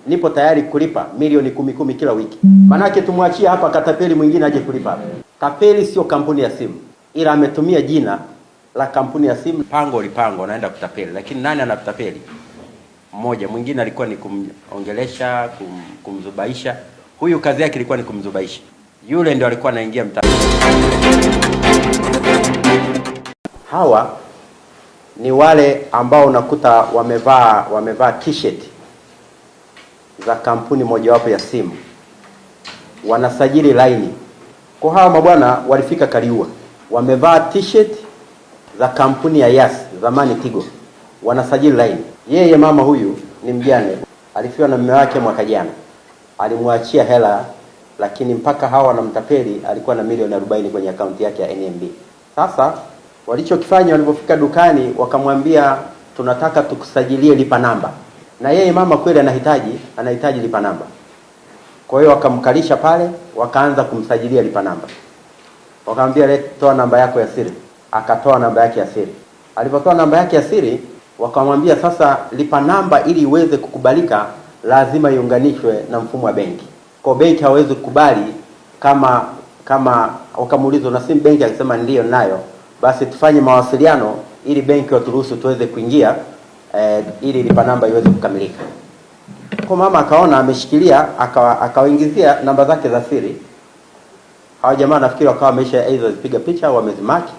Nipo tayari kulipa milioni 10 kila wiki. Manake tumwachie hapa katapeli mwingine aje kulipa. Tapeli sio kampuni ya simu, ila ametumia jina la kampuni ya simu. Pango lipango anaenda kutapeli, lakini nani anatapeli? Mmoja, mwingine alikuwa ni kumongelesha, kumzubaisha. Huyu kazi yake ilikuwa ni kumzubaisha. Yule ndio alikuwa anaingia mtaani. Hawa ni wale ambao unakuta wamevaa t-shirt za kampuni mojawapo ya simu, wanasajili laini. Kwa hawa mabwana walifika Kaliua, wamevaa t-shirt za kampuni ya Yas, zamani Tigo, wanasajili laini. Yeye mama huyu ni mjane, alifiwa na mume wake mwaka jana, alimwachia hela, lakini mpaka hawa wanamtapeli alikuwa na milioni 40 kwenye akaunti yake ya NMB. Sasa walichokifanya, walipofika dukani wakamwambia, tunataka tukusajilie lipa namba. Na yeye mama kweli anahitaji lipa namba. Kwa hiyo wakamkalisha pale, wakaanza kumsajilia lipa namba. Wakamwambia, toa namba yako ya siri. Akatoa namba yake ya siri. Alipotoa namba yake ya siri, wakamwambia sasa lipa namba ili iweze kukubalika lazima iunganishwe na mfumo wa benki. Kwa benki hawezi kukubali kama wakamuuliza na simu benki, akisema ndio nayo, basi tufanye mawasiliano ili benki waturuhusu tuweze kuingia ili lipa namba iweze kukamilika. Kwa mama akaona ameshikilia, akawaingizia namba zake za siri. Hawa jamaa nafikiri wakawa wameisha aidha zipiga picha au wamezimaki.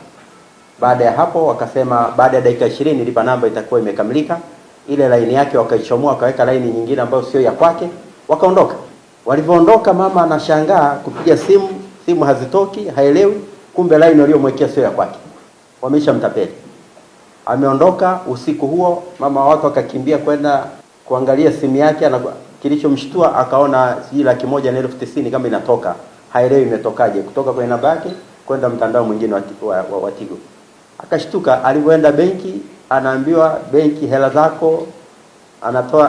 Baada ya hapo wakasema baada ya dakika 20 lipa namba itakuwa imekamilika. Ile laini yake wakaichomoa, wakaweka laini nyingine ambayo sio ya kwake, wakaondoka. Walivyoondoka mama anashangaa kupiga simu hazitoki, haelewi, kumbe laini waliomwekea sio ya kwake. Wameshamtapeli. Ameondoka usiku huo, mama watu akakimbia kwenda kuangalia simu yake, na kilichomshtua akaona sijui 190,000 kama inatoka, haelewi imetokaje kutoka kwenye namba yake kwenda mtandao mwingine wa Tigo. Akashtuka, alipoenda benki anaambiwa benki hela zako,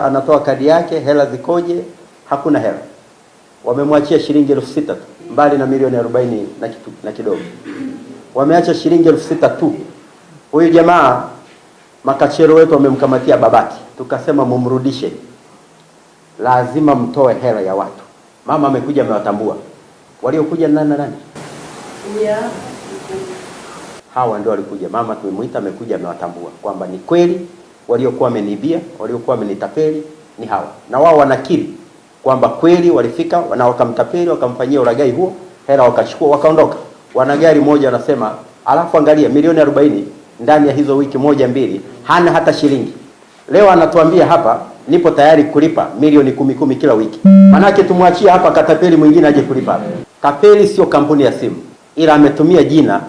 anatoa kadi yake, hela zikoje? Hakuna hela. Wamemwachia shilingi 6,000 tu, mbali na milioni 40 na kidogo. Wameacha shilingi 6,000 tu. Huyu jamaa makachero wetu wamemkamatia babaki. Tukasema mumrudishe. Lazima mtoe hela ya watu. Mama amekuja amewatambua. Waliokuja nani? Yeah. Hawa ndio walikuja. Mama tumemuita, amekuja amewatambua kwamba ni kweli waliokuwa wamenibia, waliokuwa wamenitapeli ni hawa. Na wao wanakiri kwamba kweli walifika na wakamtapeli, wakamfanyia ulaghai huo, hela wakachukua, wakaondoka. Wana gari moja wanasema, alafu angalia milioni 40 ndani ya hizo wiki 1-2 hana hata shilingi. Leo anatuambia hapa nipo tayari kulipa milioni 10 kila wiki. Manake tumwachie hapa katapeli mwingine aje kulipa. Tapeli sio kampuni ya simu, ila ametumia jina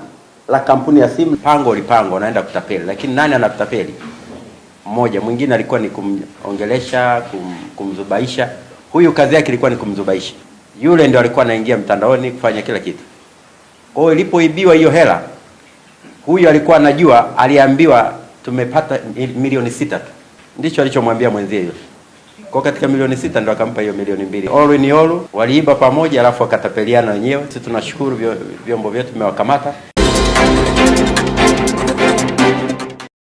la kampuni ya simu. Pango lipango anaenda kutapeli, lakini nani anatapeli? Mmoja, mwingine alikuwa ni kumongelesha, kumzubaisha. Huyu kazi yake ilikuwa ni kumzubaisha. Yule ndio alikuwa anaingia mtandaoni kufanya kila kitu. Kwa hiyo ilipoibiwa hiyo hela, huyu alikuwa anajua, aliambiwa tumepata milioni 6 tu. Ndicho alichomwambia mwenzie yule. Kwa katika milioni 6 ndo akampa hiyo milioni 2. All in all waliiba pamoja, alafu wakatapeliana wenyewe. Sisi tunashukuru vyombo vyetu vimewakamata.